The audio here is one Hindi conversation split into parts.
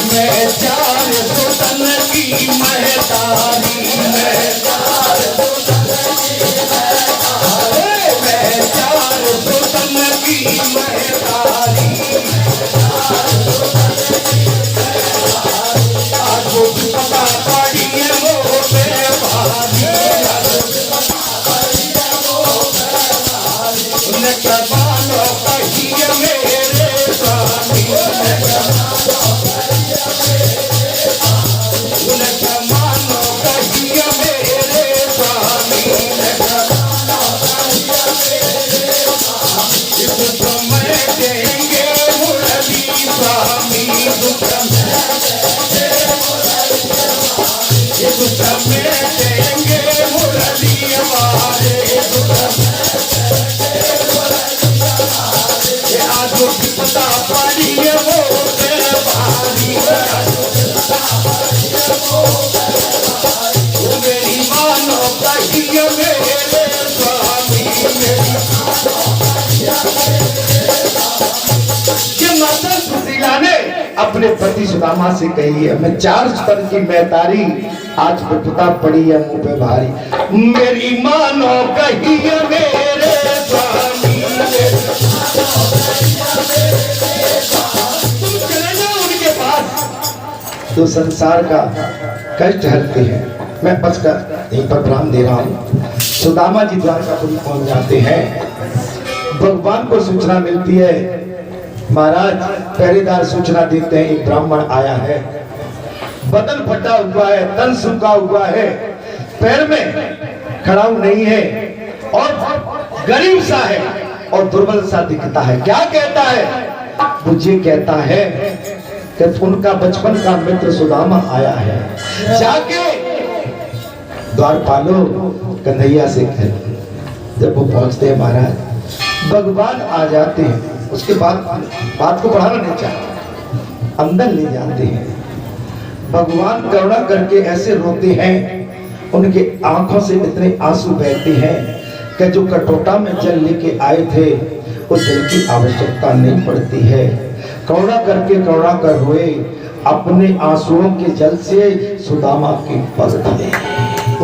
मैं चार सुतन की महतारी मैं चार सुतन की महतारी आज वो पता पड़ी है वो भारी नकबानो कहिए मेरे स्वामी नकबानो कहिए मेरे स्वामी दुख में देंगे मुरली स्वामी दुख में देंगे मुरली हमारे आज पता पड़ी है वो भारी मेरी मानो कहिए मेरे स्वामी ये माता सुशीला ने अपने पति सुदामा से कही है मैं चार स्तर की महतारी आज विपदा पड़ी है मुंह पे भारी मेरी मानो कहिए मेरे स्वामी तुम चले जाओ उनके पास तो संसार का कष्ट हरते हैं मैं बचकर यहीं पर विराम दे रहा हूँ सुदामा जी द्वारकापुरी पहुंच जाते हैं भगवान को सूचना मिलती है महाराज पहरेदार सूचना देते हैं एक ब्राह्मण आया है बदन फटा हुआ है तन सूखा हुआ है पैर में खड़ाऊ नहीं है और गरीब सा है और दुर्बल सा दिखता है क्या कहता है मुझे कहता है कि उनका बचपन का मित्र सुदामा आया है जाके द्वारपालो कन्हैया से कह जब वो पहुंचते हैं महाराज भगवान आ जाते हैं उसके बाद बात को बढ़ाना नहीं चाहते अंदर ले जाते हैं भगवान करुणा करके ऐसे रोते हैं उनके आंखों से इतने आंसू बहते हैं कि जो कटोटा में जल लेके आए थे उस जल की आवश्यकता नहीं पड़ती है करुणा कर रोए अपने आंसुओं के जल से सुदामा के पग धोए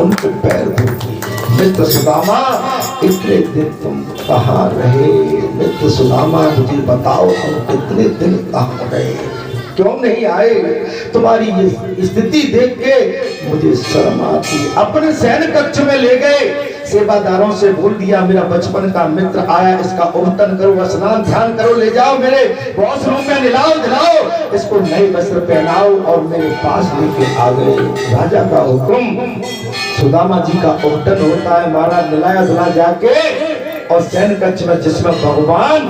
उनके पैर धोए मित्र सुदामा इतने दिन तुम कहाँ रहे मित्र सुदामा मुझे बताओ तुम कितने दिन कहाँ रहे क्यों नहीं आए तुम्हारी ये स्थिति देख के मुझे शर्म आती अपने सैन कक्ष में ले गए सेवादारों से बोल दिया मेरा बचपन का मित्र आया इसका उर्तन करो स्नान ध्यान करो ले जाओ मेरे वॉशरूम में नहलाओ धुलाओ इसको नए वस्त्र पहनाओ और मेरे पास लेके आ गए राजा का हुक्म सुदामा जी का उर्तन होता है महाराज नहलाया धुला जाके और सैन कक्ष में जिसमें भगवान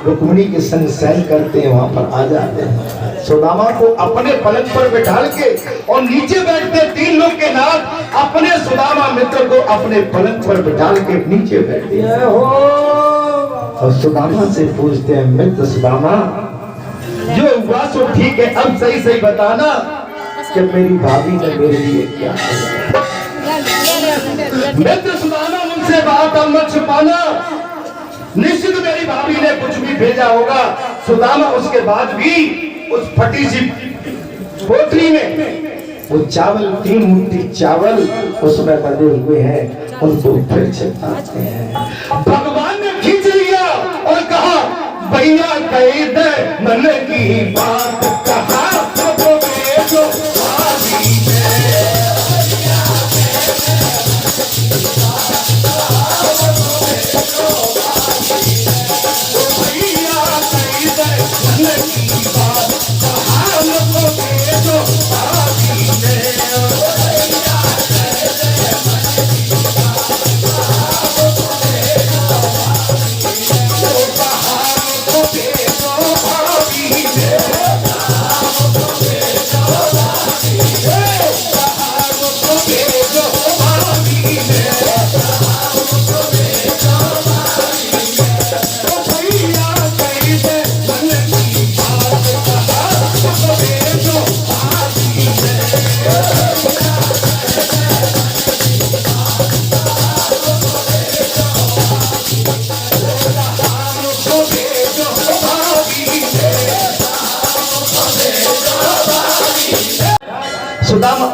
रुक्मिणी के संग सैन करते हैं वहां पर आ जाते हैं सुदामा को अपने पलंग पर बिठाल के और नीचे बैठते तीन लोग के नाथ अपने सुदामा मित्र को अपने पलंग पर बिठाल के नीचे बैठते हैं और सुदामा से पूछते हैं मित्र सुदामा जो हुआ सो ठीक है अब सही सही बताना कि मेरी भाभी ने मेरे लिए क्या किया मित्र सुदामा मुझसे बात मत छुपाना निश्चित मेरी भाभी ने कुछ भी भेजा होगा सुदामा उसके बाद भी उस फटी सी पोटली में वो चावल 3 मुट्ठी चावल उसमें बंधे हुए हैं उनको फिर छिपाते हैं भगवान ने खींच लिया और कहा भैया कह दे मन की बात कहा जो भाभी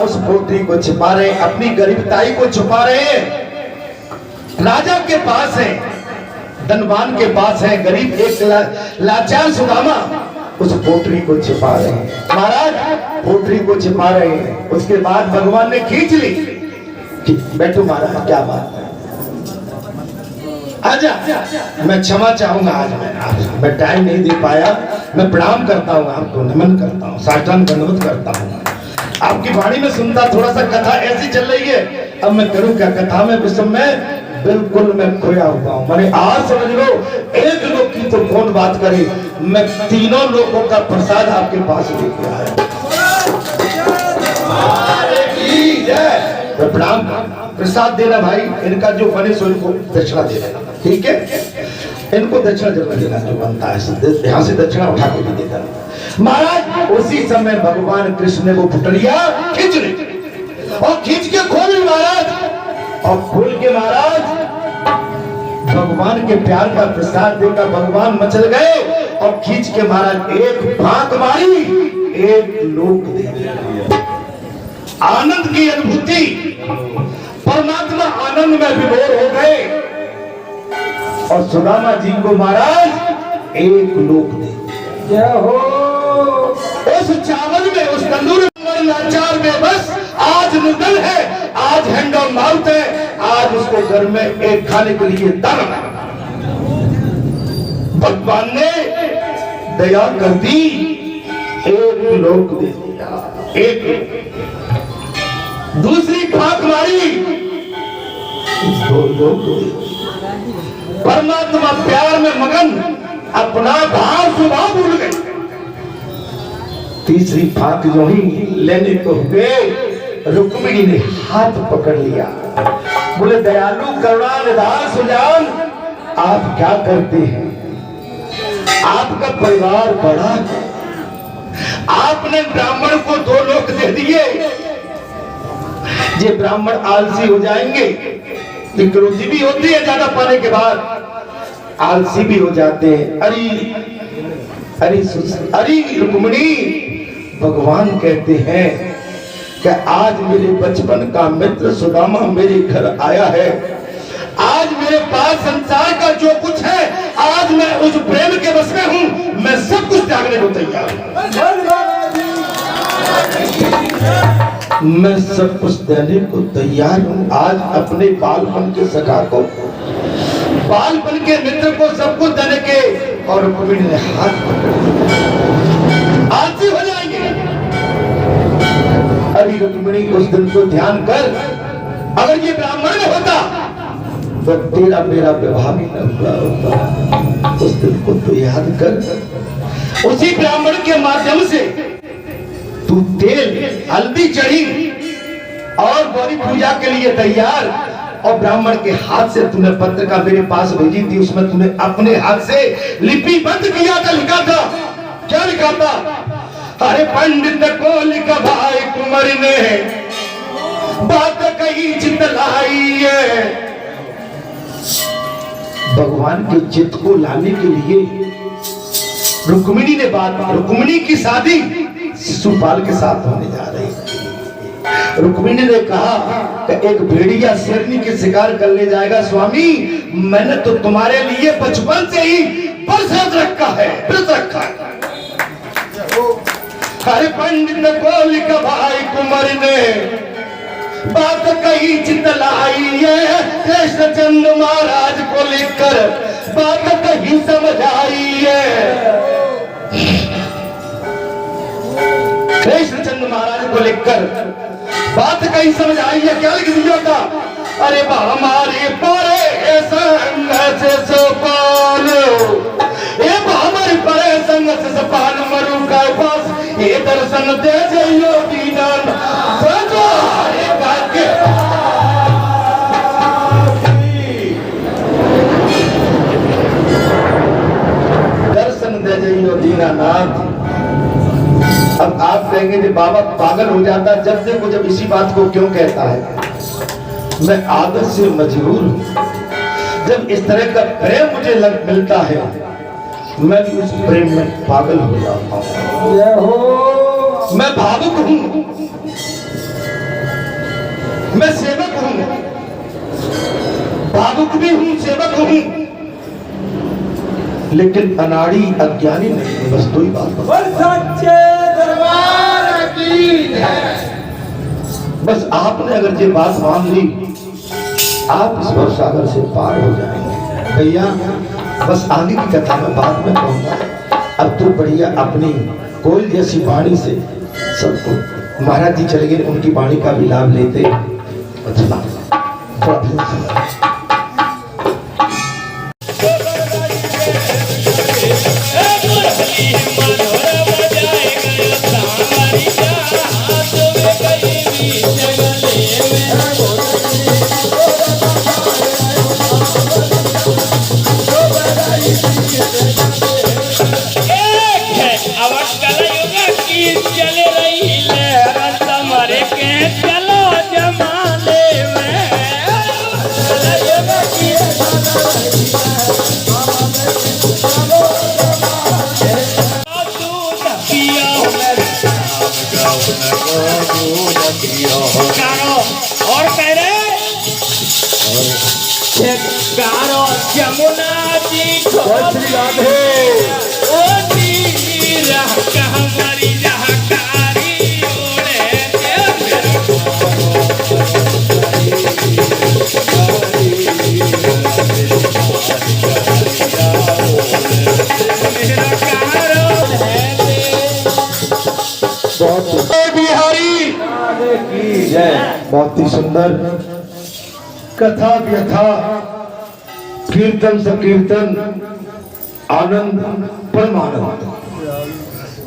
उस पोटरी को छिपा रहे हैं, अपनी गरीबताई को छुपा रहे हैं। राजा के पास है, धनवान के पास है, गरीब एक लाचार सुदामा उस पोटरी को छिपा रहे हैं। महाराज पोटरी को छिपा रहे हैं। उसके बाद भगवान ने खींच ली कि बैठो महाराज, क्या बात है, आजा। मैं क्षमा चाहूंगा, आज मैं टाइम नहीं दे पाया। मैं प्रणाम करता हूँ आपको, नमन करता हूँ, साष्टांग दंडवत करता हूँ। आपकी वाणी में सुनता, थोड़ा सा कथा ऐसी चल रही है, अब मैं करूँ क्या। कथा में विषम में बिल्कुल मैं खोया हुआ हूँ। मैंने आज समझ लो, एक लोग की तो कौन बात करे, मैं तीनों लोगों का प्रसाद आपके पास लेके आया। मैं प्रणाम, प्रसाद देना भाई, इनका जो बने सो इनको दक्षिणा दे देना, ठीक है। इनको दक्षिणा जरूर देना जो बनता है, यहाँ से दक्षिणा उठा के भी दे देना। महाराज उसी समय भगवान कृष्ण ने वो पुटलिया खींच ली और खींच के खोली महाराज, और खोल के महाराज भगवान के प्यार का प्रसाद देकर भगवान मचल गए और खींच के महाराज एक फांक मारी, एक लोक दे दिया। आनंद की अनुभूति, परमात्मा आनंद में विभोर हो गए और सुदामा जी को महाराज एक लोक दे दिया। हो उस चावल में, उस तंदूर में लाचार में बस आज नूडल है, आज हैंड ऑन माउथ है, आज उसको घर में एक खाने के लिए दाना। भगवान ने दया कर दी, एक लोक दे दिया, एक। दूसरी फांक मारी, दो लोक दे दिया। परमात्मा प्यार में मगन अपना भाव स्वभाव भूल गए। तीसरी फांक जो ही लेने को गए, रुक्मिणी ने हाथ पकड़ लिया, बोले दयालु करुणा निधान सुजान, आप क्या करते हैं, आपका परिवार बड़ा है, आपने ब्राह्मण को 2 लोक दे दिए, ये ब्राह्मण आलसी हो जाएंगे, क्रोधी भी होती है ज्यादा पाने के बाद, आलसी भी हो जाते हैं। अरे रुक्मिणी, भगवान कहते हैं कि आज मेरे बचपन का मित्र सुदामा मेरे घर आया है, आज मेरे पास संसार का जो कुछ है, आज मैं उस प्रेम के बस में हूं, मैं सब कुछ त्यागने को तैयार हूं, मैं सब कुछ देने को तैयार हूं। आज अपने बालपन के सखा को, बालपन के मित्र को सब कुछ देने के, और रुक्मिणी ने हाथ पकड़, आलसी हो जाएंगे। अरे रुक्मिणी उस दिन को ध्यान कर, अगर ये ब्राह्मण में होता तो तेरा मेरा विवाह भी न हुआ होता। उस दिन को तो याद कर, उसी ब्राह्मण के माध्यम से तू तेल हल्दी चढ़ी और गौरी पूजा के लिए तैयार, और ब्राह्मण के हाथ से तूने पत्रिका मेरे पास भेजी थी, उसमें तूने अपने हाथ से लिपिबद्ध किया था, लिखा था, क्या लिखा था, अरे पंडित को लिखा भाई कुंवर ने, बात कही चित लाई है। भगवान के चित्त को लाने के लिए रुक्मिणी ने बात, रुक्मिणी की शादी शिशुपाल के साथ होने जा रही है। रुक्मिणी ने कहा कि एक भेड़िया शेरनी के शिकार कर ले जाएगा, स्वामी मैंने तो तुम्हारे लिए बचपन से ही व्रत रखा है, व्रत रखा है। हरे पंडित को लिखा भाई कुंवर ने, बात कही चित लाई है, कृष्णचंद्र महाराज को लिखकर बात कही समझ आई है। कृष्णचंद्र महाराज को लिखकर बात कही समझ आई है, क्या लिख दिया था, अरे हमारे परे संग से सपालो, ये हमारे परे संग से सपाल मरु का पास, ये दर्शन दे जइयो दीनान दर्शन दे जइयो दीनानाथ। अब आप कहेंगे कि बाबा पागल हो जाता, जब देखो जब इसी बात को क्यों कहता है। मैं आदत से मजबूर हूं, जब इस तरह का प्रेम मुझे मिलता है, मैं भी उस प्रेम में पागल हो जाता हूं, मैं भावुक हूं। मैं सेवक हूं, भावुक भी हूं, सेवक हूं, लेकिन अनाड़ी अज्ञानी नहीं। बस दो ही बात। सच्चे दरबार की जय। बस आपने अगर ये बात मान ली, आप इस भवसागर से पार हो जाएंगे। भैया बस आगे की कथा में बाद में कहूंगा। अब तो बढ़िया अपनी कोयल जैसी वाणी से सबको, महाराज जी चले गए, उनकी वाणी का भी लाभ लेते। और कह रहे यमुना जी हमारी बिहारी की जय। बहुत ही सुंदर कथा व्यथा, कीर्तन संकीर्तन, आनंद परमानंद,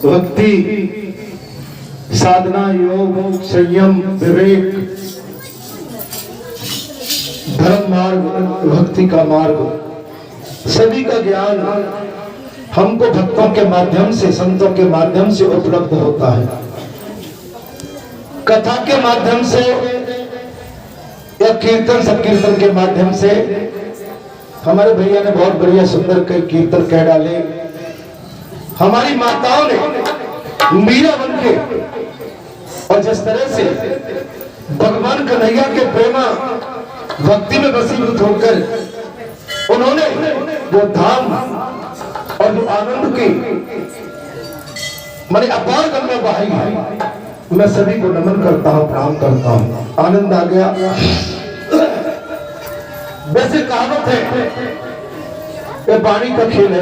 भक्ति साधना, योग, संयम, विवेक, धर्म मार्ग, भक्ति का मार्ग, सभी का ज्ञान हमको भक्तों के माध्यम से, संतों के माध्यम से उपलब्ध होता है। कथा के माध्यम से या कीर्तन संकीर्तन के माध्यम से। हमारे भैया ने बहुत बढ़िया सुंदर कीर्तन कह डाले। हमारी माताओं ने मीरा बन के और जिस तरह से भगवान कन्हैया के प्रेमा भक्ति में वसीभूत होकर उन्होंने वो धाम और जो आनंद की मैंने अपार गंगा बहाई है। मैं सभी को नमन करता हूं, प्रणाम करता हूं। आनंद आ गया। वैसे कहावत है, ये वाणी का खेल है।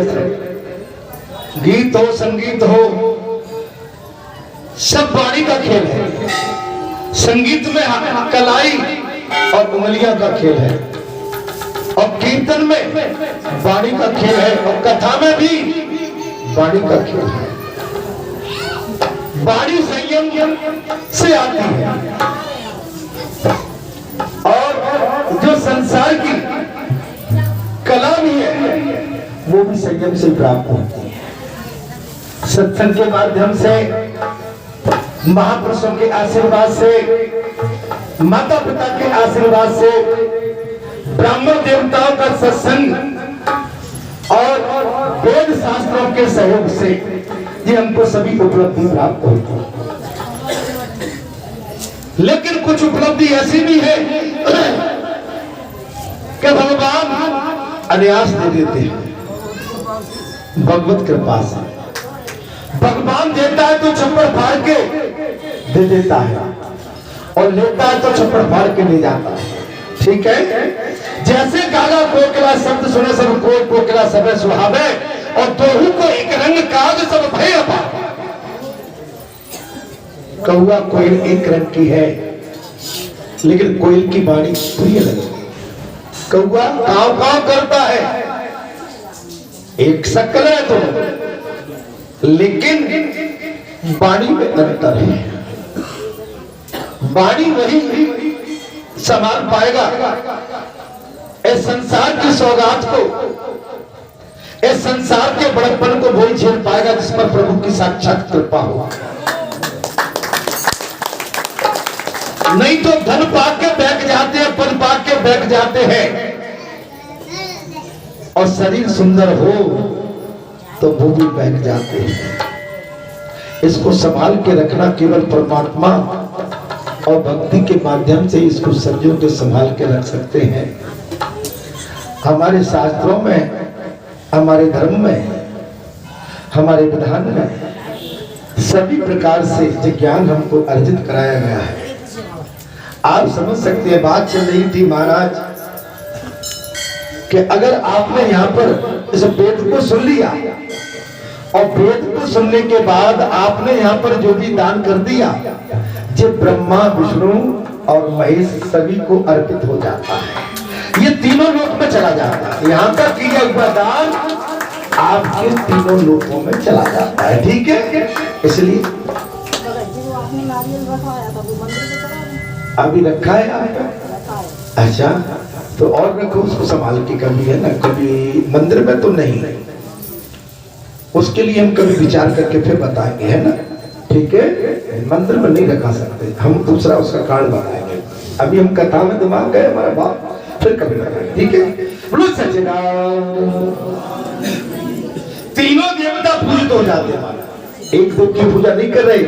गीत हो, संगीत हो, सब वाणी का खेल है। संगीत में कलाई और उंगलियां का खेल है, और कीर्तन में वाणी का खेल है, और कथा में भी वाणी का खेल है। वाणी संयम से आती है, और जो संसार की कला भी है वो भी संयम से प्राप्त होती है। सत्संग के माध्यम से, महापुरुषों के आशीर्वाद से, माता पिता के आशीर्वाद से, ब्राह्मण देवताओं का सत्संग और वेद शास्त्रों के सहयोग से ये हमको सभी उपलब्धि प्राप्त होती है। लेकिन कुछ उपलब्धि ऐसी भी है कि भगवान अनायास दे देते हैं। भगवत कृपा से भगवान देता है तो छप्पड़ फाड़ के दे देता है, और लेता है तो छप्पड़ फाड़ के ले जाता है। ठीक है, जैसे गागा कोकिला शब्द सुने सब कोई कोकिला सब सुहावे, और दोहू को एक रंग काग सब भय अपा। कौआ कोयल एक रंग की है, लेकिन कोयल की वाणी प्रिय लगे। कौआ काव काव करता है, एक शक्ल है तो, लेकिन वाणी में अंतर है। वाणी वही संभाल पाएगा इस संसार की सौगात को, इस संसार के बड़प्पन को वही झेल पाएगा जिस पर प्रभु की साक्षात कृपा हो। नहीं तो धन पाक के बैठ जाते हैं, पद पाक के बैठ जाते हैं, और शरीर सुंदर हो तो वो भी बैठ जाते हैं। इसको संभाल के रखना केवल परमात्मा और भक्ति के माध्यम से इसको संजो के संभाल के रख सकते हैं। हमारे शास्त्रों में, हमारे धर्म में, हमारे विधान में सभी प्रकार से जो ज्ञान हमको अर्जित कराया गया है। आप समझ सकते हैं, बात चल रही थी महाराज कि अगर आपने यहाँ पर इस वेद को सुन लिया और वेद को सुनने के बाद आपने यहाँ पर जो भी दान कर दिया, जो ब्रह्मा, विष्णु और महेश सभी को अर्पित हो जाता है। ये तीनों लोक में चला जाता है। यहाँ का किया हुआ दान आपके तीनों लोकों में चला जाता है। ठीक है, इसलिए अभी रखा है आपका? अच्छा, तो और रखो, उसको संभाल के। कभी है ना, कभी मंदिर में तो नहीं, उसके लिए हम कभी विचार करके फिर बताएंगे, है ना? ठीक है, मंदिर में नहीं रखा सकते, हम दूसरा उसका कारण बताएंगे। अभी हम कथा में दिमाग गए हमारा बाप, फिर कभी बताएंगे। ठीक है, बोलो सच्चिदानंद। तीनों देवता पूजित हो जाते हैं। एक देव की पूजा नहीं कर रहे।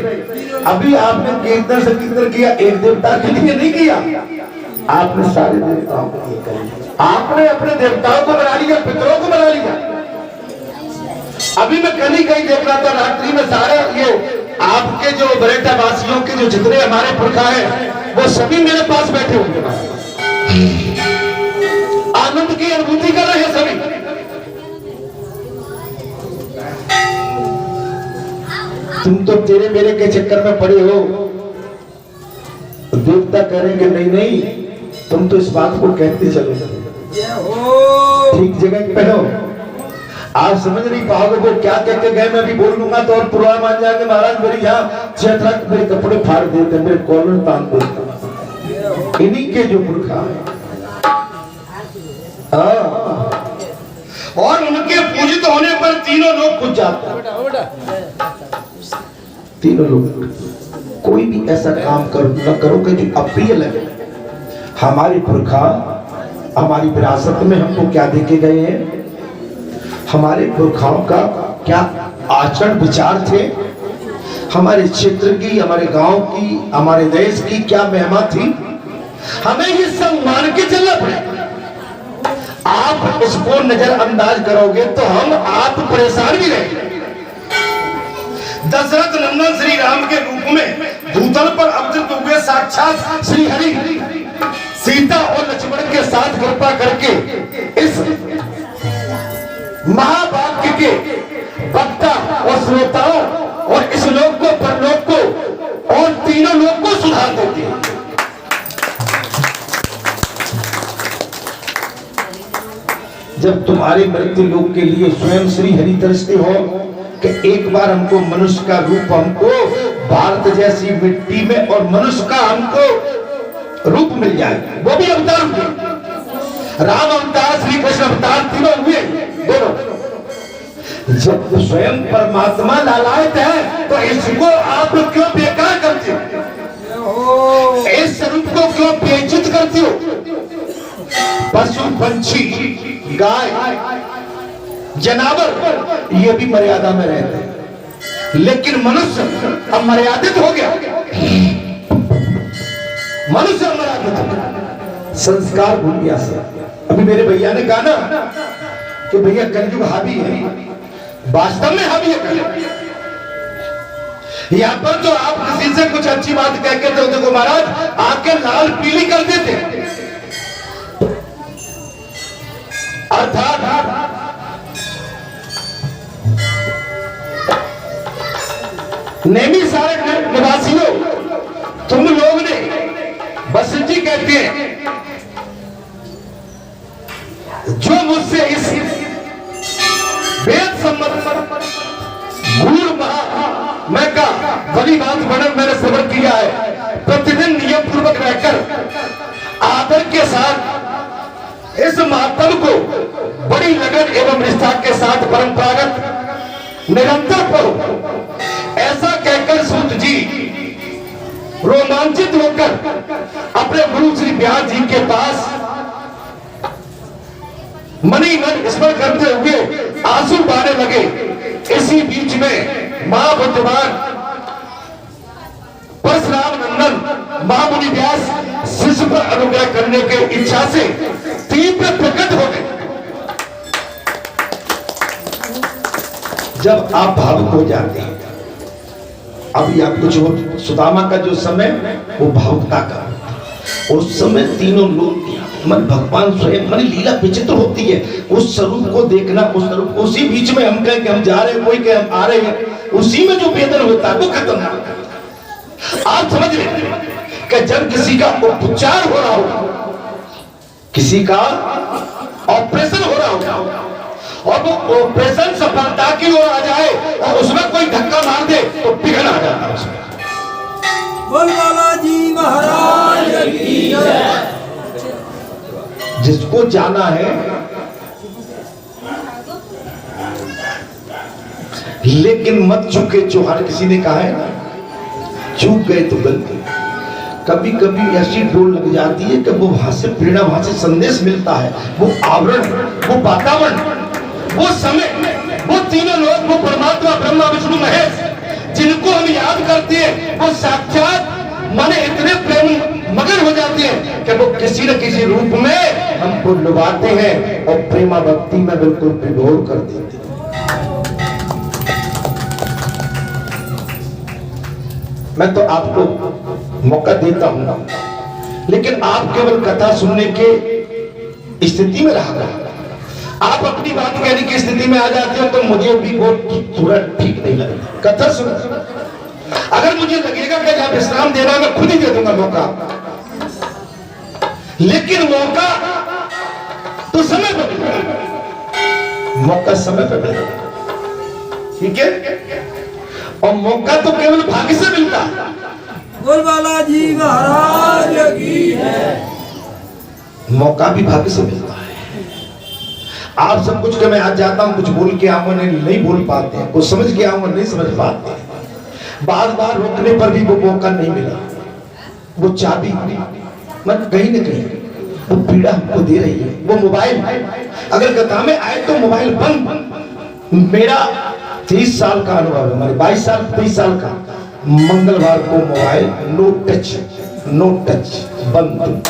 अभी आपने कीर्तन से कीर्तन किया, एक देवता के लिए नहीं किया, आपने सारे देवताओं के लिए किया। आपने अपने देवताओं को बना लिया, पितरों को बना लिया। अभी मैं कल ही कहीं देख रहा था, रात्रि में सारे ये आपके जो बरेटा वासियों के जो जितने हमारे पुरखा है वो सभी मेरे पास बैठे होंगे, आनंद की अनुभूति कर रहे हैं सभी। तुम तो तेरे मेरे के चक्कर में पड़े हो। देवता करेंगे नहीं नहीं, तुम तो इस बात को कहते चलो, ठीक जगह पे हो। आप समझ नहीं पाओगे वो क्या कह के गए, मैं भी बोल लूंगा तो और पुराना मान जाएंगे। महाराज मेरी यहाँ 6 लाख मेरे कपड़े फाड़ देते, मेरे कॉलर तान देते, इन्हीं के जो पुरखा है। और उनके पूजित होने पर तीनों लोग पूज जाते हैं। तीनों लोग कोई भी ऐसा काम न करो कि अप्रिय लगे। हमारे पुरखा हमारी विरासत में हमको क्या देके गए हैं, हमारे पुरखाओं का क्या आचरण विचार थे, हमारे क्षेत्र की, हमारे गांव की, हमारे देश की क्या महिमा थी, हमें ये सब मान के चलना पड़ेगा। आप इसको नजरअंदाज करोगे तो हम आप परेशान भी रहेंगे। दशरथ नंदन श्री राम के रूप में भूतल पर अवतरित हुए साक्षात श्री हरि सीता और लक्ष्मण के साथ कृपा करके इस महावाक्य के वक्ता और श्रोताओं और इस लोक को, परलोक को और तीनों लोक को सुधार देते हैं। जब तुम्हारे मृत्यु लोक के लिए स्वयं श्री हरि तरसते हो कि एक बार हमको मनुष्य का रूप, हमको भारत जैसी मिट्टी में और मनुष्य का हमको रूप मिल जाए, वो भी अवतार हुए। राम अवतार, श्री कृष्ण अवतार तीनों हुए दोनों। जब स्वयं परमात्मा लालायत है तो इसको आप क्यों बेकार करते हो? इस स्वरूप को क्यों बेइज्जत करते हो? पशु, पंछी, गाय, जनावर ये भी मर्यादा में रहते हैं, लेकिन मनुष्य अब मर्यादित हो गया। मनुष्य मर्यादित हो गया, संस्कार भूल गया सब। अभी मेरे भैया ने कहा ना कि भैया कलयुग हावी है, वास्तव में हावी है। यहाँ पर तो आप किसी से कुछ अच्छी बात कह के तो देखो महाराज आके लाल पीली कर देते, अर्थात नेमी सारे निवासियों, तुम लोग ने, वशिष्ठ जी कहते हैं, जो मुझसे इस वेद सम्मत गूढ़ मैं का बड़ी बात बने मैंने सबर किया है, प्रतिदिन नियम पूर्वक रहकर आदर के साथ इस महात्म को बड़ी लगन एवं निष्ठा के साथ परंपरागत निरंतर पढ़ो। ऐसा कहकर सूत जी रोमांचित होकर अपने गुरु श्री व्यास जी के पास मनी मन स्मरण करते हुए आंसू बहाने लगे। इसी बीच में मां बुद्धवान परशुराम नंदन महामुनि व्यास शिष्य पर अनुग्रह करने के इच्छा से तीव्र प्रकट हो गए। जब आप भावुक हो जाते हैं, अभी आप कुछ हो, सुदामा का जो समय वो भावुकता का, उस समय तीनों लोग मन भगवान स्वयं मन लीला विचित्र होती है। उस स्वरूप को देखना, उस स्वरूप, उसी बीच में हम कहें कि हम जा रहे हैं, कोई कहे हम आ रहे हैं, उसी में जो वेदन होता है वो खतरनाक है। आप समझ रहे हैं कि जब किसी का उपचार हो रहा हो, किसी का ऑपरेशन हो रहा हो और वो ऑपरेशन सफलता की ओर आ जाए और उसमें कोई धक्का मार दे तो पिघल आ जाता है उसमें। बोल बालाजी महाराज की जय। जिसको जाना है, लेकिन मत चूके चौहान, किसी ने कहा है ना, चूक गए तो गलती। कभी कभी ऐसी डोर लग जाती है कि वो वहां से प्रेरणा, वहां से संदेश मिलता है, वो आवरण, वो वातावरण, वो समय, वो तीनों लोग, वो परमात्मा ब्रह्मा विष्णु महेश जिनको हम याद करते हैं, वो साक्षात माने इतने प्रेम मगन हो जाते हैं कि वो किसी न किसी रूप में हमको लुभाते हैं और प्रेमा भक्ति में बिल्कुल विभोर कर देते हैं। मैं तो आपको मौका देता हूं, लेकिन आप केवल कथा सुनने के स्थिति में रहा करें। आप अपनी बात कहने की स्थिति में आ जाते हो तो मुझे भी वो थोड़ा ठीक नहीं लगता। कथा सुन, अगर मुझे लगेगा कि जहां विश्राम देना, मैं खुद ही दे दूंगा मौका, लेकिन मौका तो समय पर मिलेगा, मौका समय पर मिलेगा, ठीक है। और मौका तो केवल भाग्य से मिलता है। बोल बालाजी महाराज की जय। मौका भी भाग्य से मिलता है। आप सब कुछ के मैं आज जाता हूं, कुछ बोल के आऊंगा, नहीं बोल पाते हैं, कुछ समझ के आऊंगा, नहीं समझ पाते हैं। बार बार रोकने पर भी वो मौका नहीं मिला। वो चाबी मतलब कहीं न कहीं वो पीड़ा हमको दे रही है। वो मोबाइल, अगर कथा में आए तो मोबाइल बंद। मेरा 30 साल का अनुभव है, हमारे 22 साल 23 साल का, मंगलवार को मोबाइल नो टच बंद।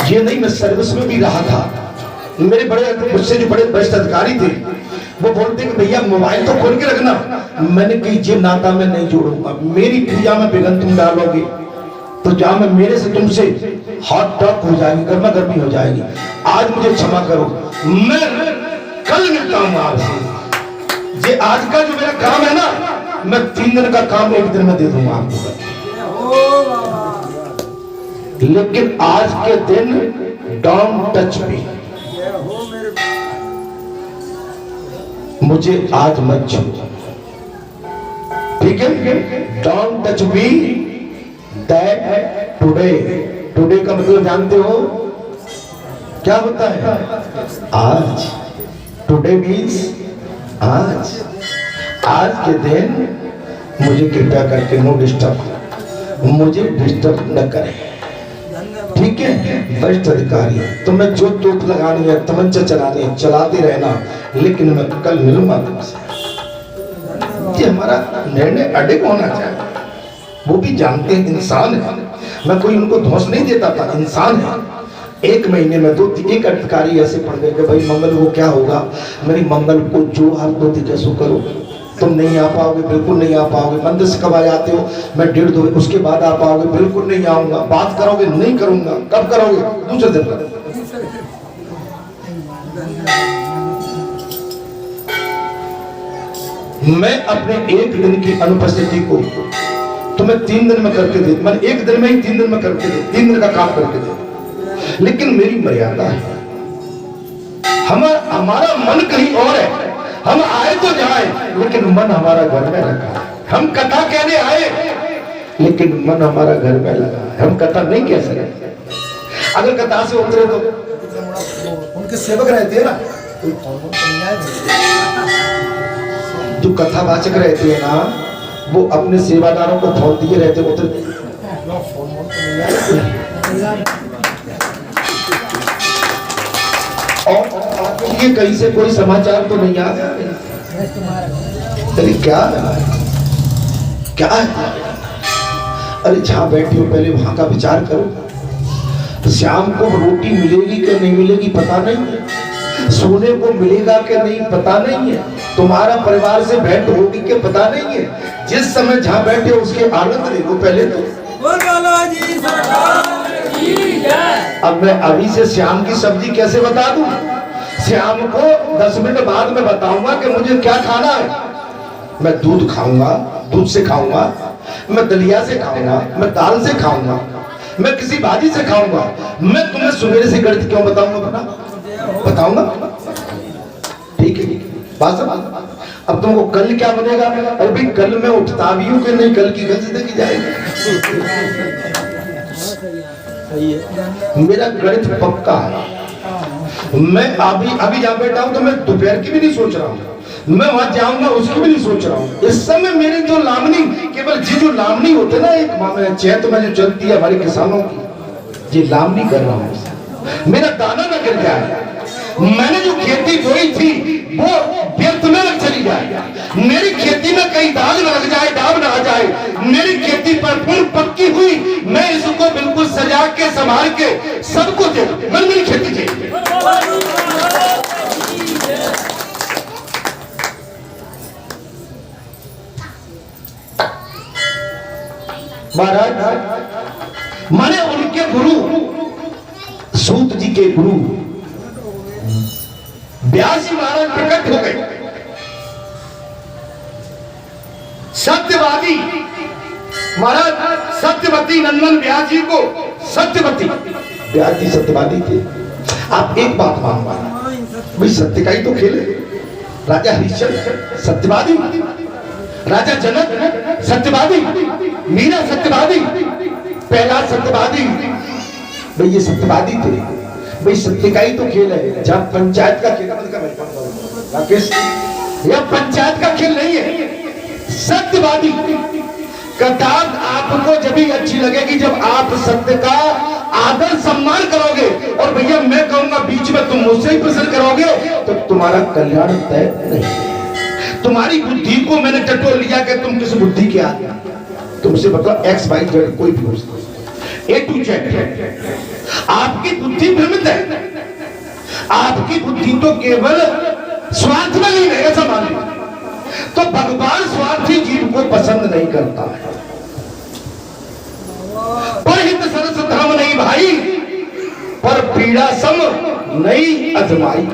ये नहीं, मैं सर्विस में भी रहा था, मेरे बड़े मुझसे जो बड़े वरिष्ठ अधिकारी थे वो बोलते कि भैया मोबाइल तो खोल के रखना। मैंने कही ये नाता मैं नहीं जोड़ूंगा, मेरी क्रिया में विघ्न तुम डालोगे तो जहां मैं मेरे से तुमसे हॉट टॉक हो जाएगी, गर्मा गर्मी हो जाएगी। आज मुझे क्षमा करो, मैं कल मिलता हूं आपसे। ये आज का जो मेरा काम है ना, मैं 3 दिन का काम 1 दिन में दे दूंगा आपको, लेकिन आज के दिन डोंट टच मी, मुझे आज मत छू, ठीक है। Don't touch me that today. Today का मतलब जानते हो क्या होता है? आज। टुडे मीन्स आज। आज के दिन मुझे कृपया करके नो डिस्टर्ब, मुझे डिस्टर्ब न करें, ठीक है। वरिष्ठ अधिकारी, तो मैं जो तोप लगानी है, तमंचा चलानी है, चलाते रहना, लेकिन मैं कल मिलूंगा तुमसे। ये हमारा निर्णय अडिग होना चाहिए। वो भी जानते हैं इंसान है, मैं कोई उनको धौंस नहीं देता था, इंसान है। 1 महीने में 2-1 अधिकारी ऐसे पड़ गए कि भाई मंगल को क्या होगा, मेरी मंगल को जो आप दो कैसो करो, तुम नहीं आ पाओगे, बिल्कुल नहीं आ पाओगे। मंदिर से कब आ जाते हो? मैं 1.5-2 उसके बाद आ पाओगे, बिल्कुल नहीं आऊंगा। बात करोगे? नहीं करूंगा। कब करोगे? दूसरे दिन। मैं अपने 1 दिन की अनुपस्थिति को तुम्हें 3 दिन में करके दे, मैंने 1 दिन में ही 3 दिन में करके दे, 3 दिन का काम करके दे, लेकिन मेरी मर्यादा है। हमारा मन कहीं और है, हम आए तो जाए, लेकिन मन हमारा घर में लगा है। हम कथा कहने आए, लेकिन मन हमारा घर में लगा है। हम कथा नहीं कह सकते। अगर कथा से उतरे तो उनके सेवक रहते हैं ना, जो कथावाचक रहते हैं ना, वो अपने सेवादारों को फोन दिए रहते, उतरे और ये कहीं से कोई समाचार तो नहीं आ गया, क्या क्या है? अरे जहां बैठे हो पहले वहां का विचार करो। तो शाम को रोटी मिलेगी कि नहीं मिलेगी पता नहीं है, सोने को मिलेगा कि नहीं पता नहीं है, तुम्हारा परिवार से भेंट होगी कि पता नहीं है। जिस समय जहां बैठे हो उसके आनंद ले लो पहले तो। बोल बालाजी सरकार की जय। अब मैं अभी से शाम की सब्जी कैसे बता दूं? शाम को 10 मिनट बाद में बताऊंगा कि मुझे क्या खाना है। मैं दूध खाऊंगा, दूध से खाऊंगा, मैं दलिया से खाऊंगा, मैं दाल से खाऊंगा, मैं किसी भाजी से खाऊंगा। मैं तुम्हें सवेरे से गणित क्यों बताऊंगा? बताऊंगा, ठीक है बात समझ। अब तुमको कल क्या बनेगा? अरे भाई कल मैं उठता भी हूँ कि नहीं, कल की कल जिंदगी जाएगी। मेरा गणित पक्का है। मैं अभी जहाँ बैठा हूँ तो मैं दोपहर की भी नहीं सोच रहा हूँ, मैं वहां जाऊंगा उसकी भी नहीं सोच रहा हूँ। इस समय मेरी जो लामनी, केवल जो लामनी होते ना एक चैत में जो चलती है हमारे किसानों की, ये लामनी कर रहा हूँ। मेरा दाना न गिर जाए, मैंने जो खेती बोई थी वो व्यर्थ में न चली जाए, मेरी खेती में कहीं दाग न लग जाए, दाग न आ जाए। मेरी खेती परिपूर्ण पक्की हुई, मैं इसको बिल्कुल सजा के संभाल के सबको दे दूं। मेरी खेती चाहिए। महाराज माने उनके गुरु सूत जी के गुरु व्यास जी महाराज प्रकट हो गए। सत्यवादी महाराज सत्यवती नंदन व्यास जी को, सत्यवती व्यास जी सत्यवादी थे। आप एक बात मान पाना, भाई सत्य का ही तो खेल है। राजा हरिश्चंद्र सत्यवादी, राजा जनक सत्यवादी, मीरा सत्यवादी, प्रहलाद सत्यवादी, भाई ये सत्यवादी थे। भाई सत्य का ही तो खेल है। जब पंचायत का खेल राकेश, यह पंचायत का खेल नहीं है, सत्यवादी। कतार आपको जब भी अच्छी लगेगी जब आप सत्य का आदर सम्मान करोगे, और भैया मैं कहूंगा बीच में तुम मुझसे ही प्रश्न करोगे तो तुम्हारा कल्याण तय नहीं। तुम्हारी बुद्धि को मैंने टटोल लिया कि तुम किस बुद्धि के आदमी, तुमसे बताओ एक्स वाई जेड कोई भी हो सकता है, ए टू जेड। आपकी बुद्धि भ्रमित है, आपकी बुद्धि तो केवल स्वार्थ में नहीं है, ऐसा मान लो। तो भगवान स्वार्थी जीव को पसंद नहीं करता है। परहित सरस धर्म नहीं भाई, पर पीड़ा सम नहीं अजमाई।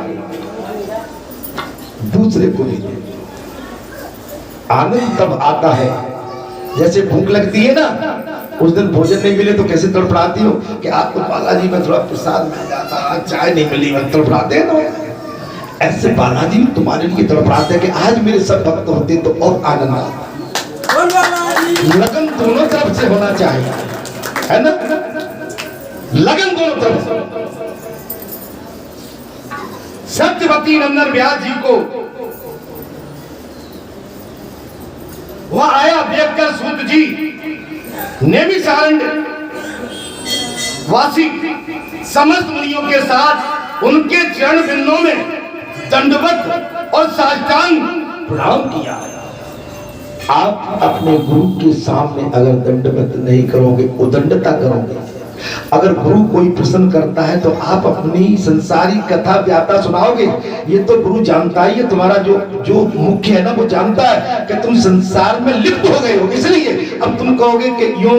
दूसरे को नहीं। आनंद तब आता है जैसे भूख लगती है ना, उस दिन भोजन नहीं मिले तो कैसे तड़फड़ाती हो कि आपको बालाजी में थोड़ा प्रसाद मिल जाता, चाय नहीं मिली, तड़फड़ाते हैं ना। ऐसे बालाजी तुम्हारे लिए तड़फड़ाते हैं कि आज मेरे सब भक्त होते तो और आनंद आता। लगन दोनों तरफ से होना चाहिए, है ना? लगन दोनों तरफ से। सत्यवती नंदन व्यास जी को वहां आया देखकर सूत जी नेमिषारण्य वासी समस्त मुनियों के साथ उनके चरण बिंदों में दंडवत और साष्टांग प्रणाम किया। आप अपने गुरु के सामने अगर दंडवत नहीं करोगे, उदंडता करोगे, अगर गुरु कोई प्रश्न करता है तो आप अपनी संसारी कथा व्याता सुनाओगे। ये तो गुरु जानता ही है, तुम्हारा जो मुख्य है ना वो जानता है कि तुम संसार में लिप्त हो गए हो, इसलिए अब तुम कहोगे कि यो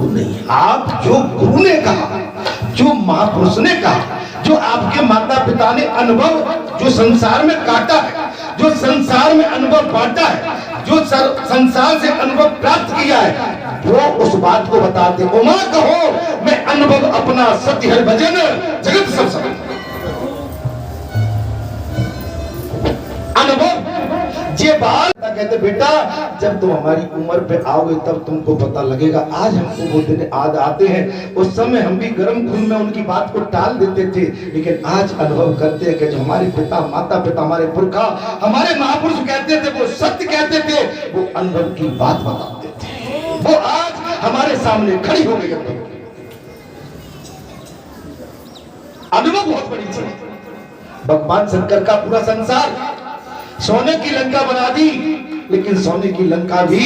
नहीं। आप जो गुरु ने कहा, जो महापुरुष ने कहा, जो आपके माता पिता ने अनुभव जो संसार में काटा है, जो संसार में अनुभव बांटा है, जो संसार से अनुभव प्राप्त किया है, वो उस बात को बताते। उमा कहो मैं अनुभव अपना सत्य है भजन जगत सब सब अनुभव। ये बात कहते बेटा जब तुम हमारी उम्र पे आओगे तब तुमको पता लगेगा। आज हमको वो दिन आज आते हैं, उस समय हम भी गर्म खून में उनकी बात को टाल देते थे, लेकिन आज अनुभव करते हैं कि जो हमारे पिता माता पिता हमारे पुरखा हमारे महापुरुष कहते थे वो सत्य कहते थे, वो अनुभव की बात बताते थे, वो आज हमारे सामने खड़ी हो गई। अनुभव बहुत बड़ी चीज। भगवान शंकर का पूरा संसार सोने की लंका बना दी, लेकिन सोने की लंका भी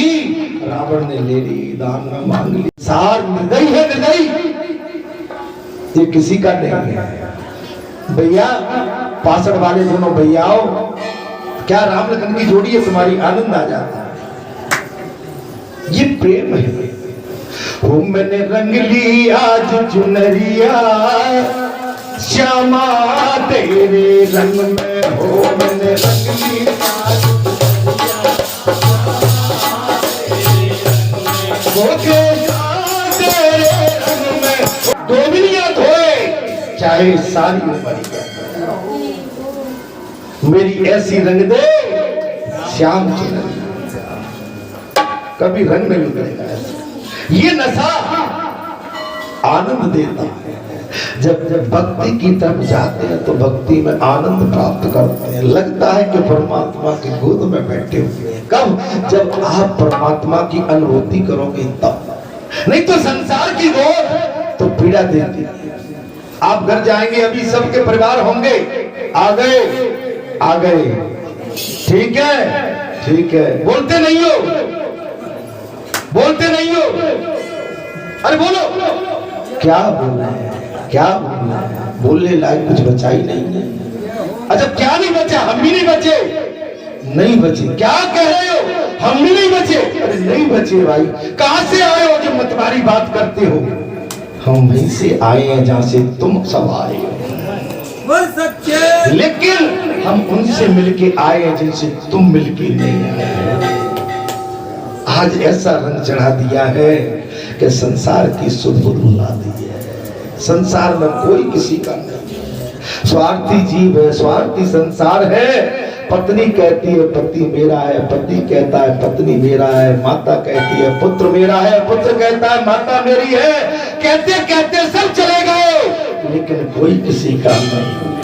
रावण ने ले ली, दान में मांग ली। सार निर्दयी है, निर्दयी, ये किसी का नहीं है। भैया पासड़ वाले दोनों भैयाओ, क्या राम लखन की जोड़ी है तुम्हारी, आनंद आ जाता है। ये प्रेम है। हो मैंने रंग ली आज चुनरिया श्यामा तेरे रंग में, हो मैंने रंग ली आज तेरे रंग में, डोबिनियां धोए चाहे सारी उम्र, मेरी ऐसी रंग दे श्याम चुनरिया, कभी रंग नहीं उतरेगा ऐसा। ये नशा आनंद देता है। जब जब भक्ति की तरफ जाते हैं तो भक्ति में आनंद प्राप्त करते हैं, लगता है कि परमात्मा की गोद में बैठे हुए हैं। कब? जब आप परमात्मा की अनुभूति करोगे तब, नहीं तो संसार की गोद तो पीड़ा देती है। आप घर जाएंगे, अभी सबके परिवार होंगे, आ गए आ गए, ठीक है ठीक है, बोलते नहीं हो, बोलते नहीं हो, अरे बोलो, क्या बोलना है, क्या बोलना है, बोलने लायक कुछ बचा ही नहीं है। अच्छा क्या नहीं बचा? हम भी नहीं बचे, नहीं बचे। क्या कह रहे हो? हम भी नहीं बचे। अरे नहीं बचे भाई, कहां से आए हो जो मतवारी बात करते हो? हम वहीं से आए हैं जहां से तुम सब आए हो, लेकिन हम उनसे मिलके आए हैं जिनसे तुम मिलके नहीं आए। आज ऐसा रंग चढ़ा दिया है कि संसार की सुध बुला दी है। संसार में कोई किसी का नहीं, स्वार्थी जीव है, स्वार्थी संसार है। पत्नी कहती है पति मेरा है, पति कहता है पत्नी मेरा है, माता कहती है पुत्र मेरा है, पुत्र कहता है माता मेरी है। कहते कहते सब चले गए, लेकिन कोई किसी का नहीं।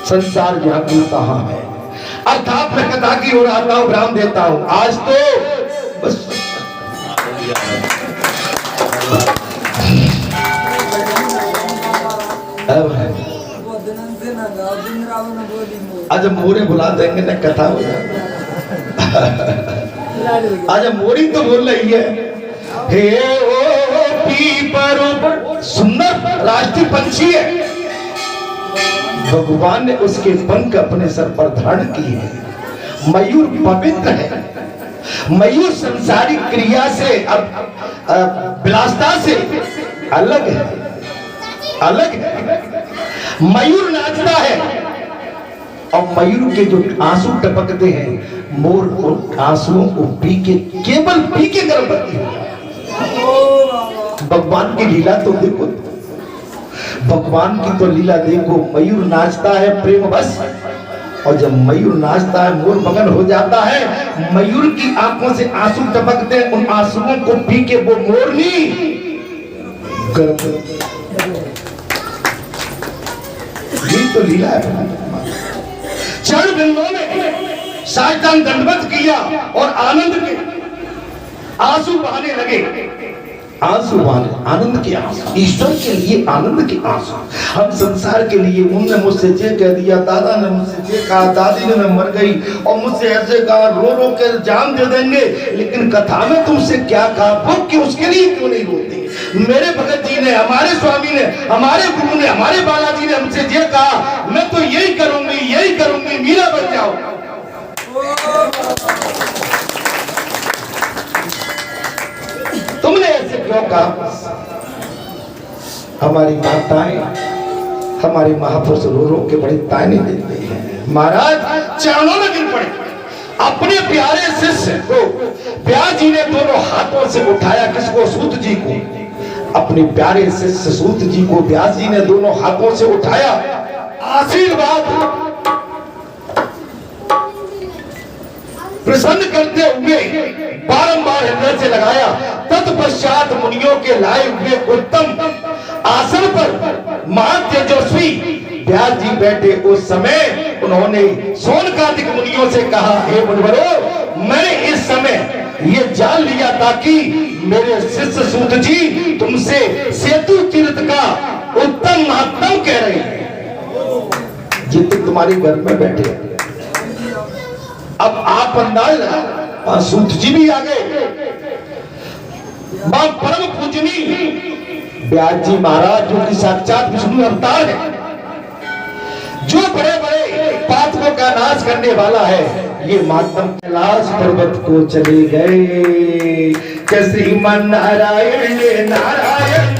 संसार जागू कहाँ है? अर्थात मैं कथा की ओर आता हूं, विराम देता हूं। आज तो बस आज मोरे बुला देंगे ना, कथा हो जाएगी। आज मोरी तो बोल रही है, हे ओ पीपर, सुंदर राष्ट्रीय पंछी है। भगवान ने उसके पंख अपने सर पर धारण किए हैं। मयूर पवित्र है, मयूर संसारिक क्रिया से, अब विलासता से अलग है, अलग है। मयूर नाचता है और मयूर के जो आंसू टपकते हैं, मोर उन आंसुओं को पी के, केवल पी के गर्भवती हो। भगवान की लीला तो देखो, भगवान की तो लीला देखो। मयूर नाचता है प्रेम बस, और जब मयूर नाचता है मोर मगन हो जाता है। मयूर की आंखों से आंसू टपकते हैं, उन आंसुओं को पी के वो मोरनी गर्भवती। ये तो लीला है। चरण बिंदुओं में साष्टांग दंडवत किया और आनंद के आंसू बहाने लगे। आंसू बहाने, आनंद के आंसू, ईश्वर के लिए आनंद के आंसू। हम संसार के लिए, उनने मुझसे ये कह दिया, दादा ने मुझसे ये कहा, दादी ने मैं मर गई और मुझसे ऐसे कहा, रो रो के जान दे देंगे। लेकिन कथा में तुमसे क्या कहा, वो कि उसके लिए क्यों नहीं बोलते? मेरे भगत जी ने, हमारे स्वामी ने, हमारे गुरु ने, हमारे बालाजी ने हमसे ये कहा, मैं तो यही करूंगी, यही करूंगी, मीरा बन जाओ। तुमने ऐसे क्यों कहा? हमारी माताएं, हमारे महापुरुष रो रो के बड़ी ताने देते हैं। महाराज चरणों में गिर पड़े। अपने प्यारे शिष्य को व्यास जी ने दोनों हाथों से उठाया। किसको? सूत जी को। अपने प्यारे शिष्य सूत जी को व्यास जी ने दोनों हाथों से उठाया, आशीर्वाद प्रसन्न करते हुए बारंबार हृदय से लगाया। तत्पश्चात मुनियों के लाए हुए उत्तम आसन पर महातेजस्वी व्यास जी बैठे। उस समय उन्होंने शौनकादिक मुनियों से कहा, हे मुनिवरों, मैंने इस समय ये जान लिया था कि मेरे शिष्य सूत जी तुमसे सेतु तीर्थ का उत्तम महत्तम कह रहे हैं। जितने तुम्हारे घर में बैठे, अब आप अंदाज लगा, सूत जी भी आ गए। मां परम पूजनी व्यास जी महाराज जो कि साक्षात विष्णु अवतार है, जो बड़े बड़े पातकों का नाश करने वाला है, ये मातम कैलाश पर्वत को चले गए। कि श्रीमन नारायण नारायण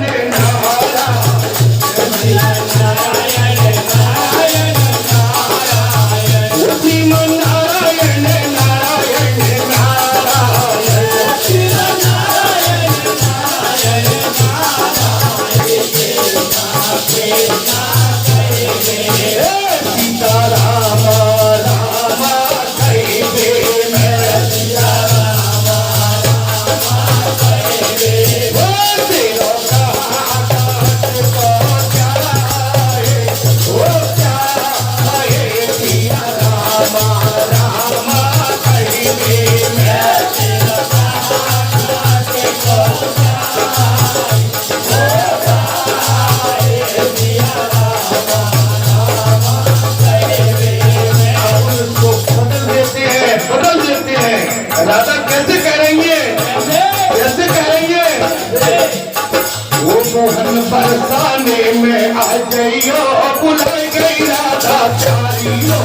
बरसाने में आ जाइयो, बुलाई गई राधा प्यारियो।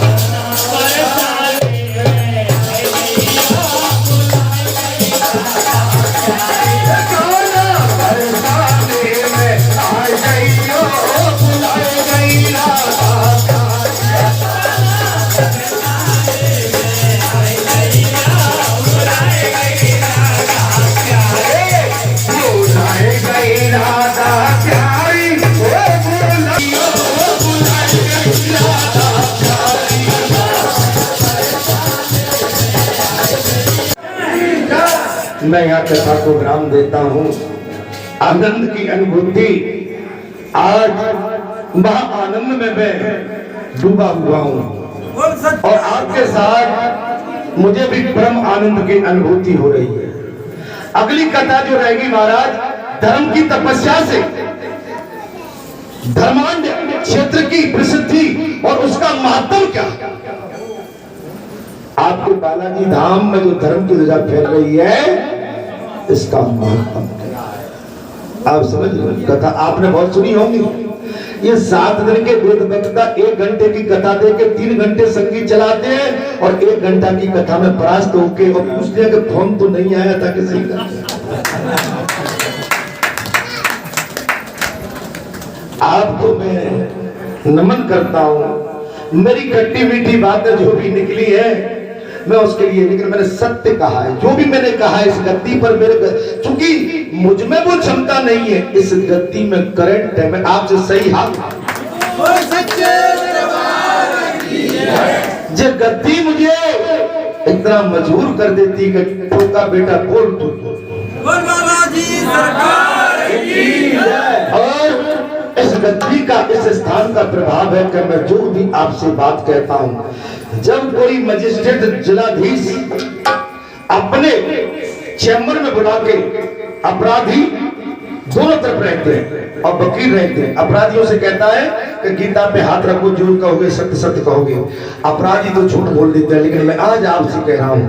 मैं यहाँ कथा को विराम देता हूँ। आनंद की अनुभूति आज महा आनंद में मैं डूबा हुआ हूँ और आपके साथ मुझे भी परम आनंद की अनुभूति हो रही है। अगली कथा जो रहेगी महाराज, धर्म की तपस्या से धर्मांध क्षेत्र की प्रसिद्धि और उसका महत्व क्या। आपके बालाजी धाम में जो धर्म की ध्वजा फैल रही है, इसका महत्व क्या है आप समझ रहे। कथा आपने बहुत सुनी होगी। ये 7 दिन के वेद वक्ता 1 घंटे की कथा दे के 3 घंटे संगीत चलाते हैं और 1 घंटा की कथा में परास्त होके और पूछते हैं कि फोन तो नहीं आया था किसी का। आपको मैं नमन करता हूं। मेरी खट्टी मीठी बातें जो भी निकली है मैं उसके लिए, लेकिन मैंने सत्य कहा है। जो भी मैंने कहा है इस गद्दी पर मेरे, चूंकि मुझ में वो क्षमता नहीं है, इस गद्दी में करंट है। मैं आपसे सही हाथ जो गद्दी मुझे इतना मजबूर कर देती कि ठोका बेटा बोल तू। और इस गद्दी का, इस स्थान का प्रभाव है कि मैं जो भी आपसे बात कहता हूं, जब कोई मजिस्ट्रेट जिलाधीश अपने चैम्बर में बुला के अपराधी दोनों तरफ रहते हैं और वकील रहते हैं, अपराधियों से कहता है कि गीता पे हाथ रखो, जो कहोगे सत्य सत्य कहोगे। अपराधी तो झूठ बोल देते हैं, लेकिन मैं आज आपसे कह रहा हूं,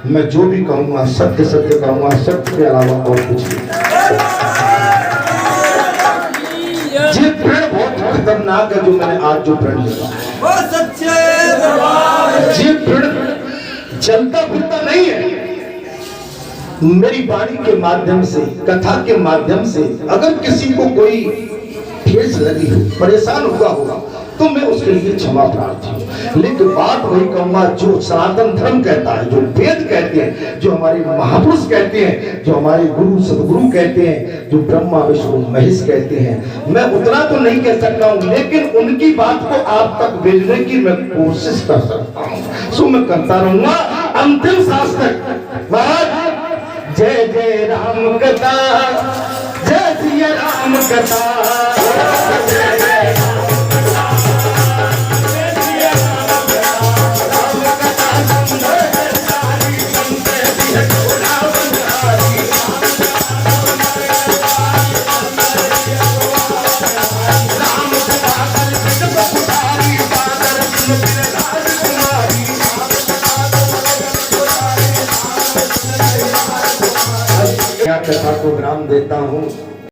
मैं जो भी कहूंगा सत्य सत्य कहूंगा, सत्य के अलावा और कुछ नहीं। ये प्रण बहुत खतरनाक है जो मैंने आज जो प्रण लिया, ये प्रण चलता फिरता नहीं है। मेरी वाणी के माध्यम से, कथा के माध्यम से अगर किसी को कोई ठेस लगी हो, परेशान हुआ होगा, तो मैं उसके लिए क्षमा प्रार्थी हूँ। लेकिन बात वही कहूंगा जो सनातन धर्म कहता है, जो वेद कहते हैं, जो हमारे महापुरुष कहते हैं, जो हमारे गुरु सदगुरु कहते हैं, जो ब्रह्मा विष्णु महेश कहते हैं। मैं उतना तो नहीं कह सकता हूँ, लेकिन उनकी बात को आप तक भेजने की मैं कोशिश कर सकता हूँ। सो मैं करता रहूंगा अंतिम सांस तक। महाराज जय जय राम कथा, जय सिया राम कथा, जय जय कथा को विराम देता हूँ।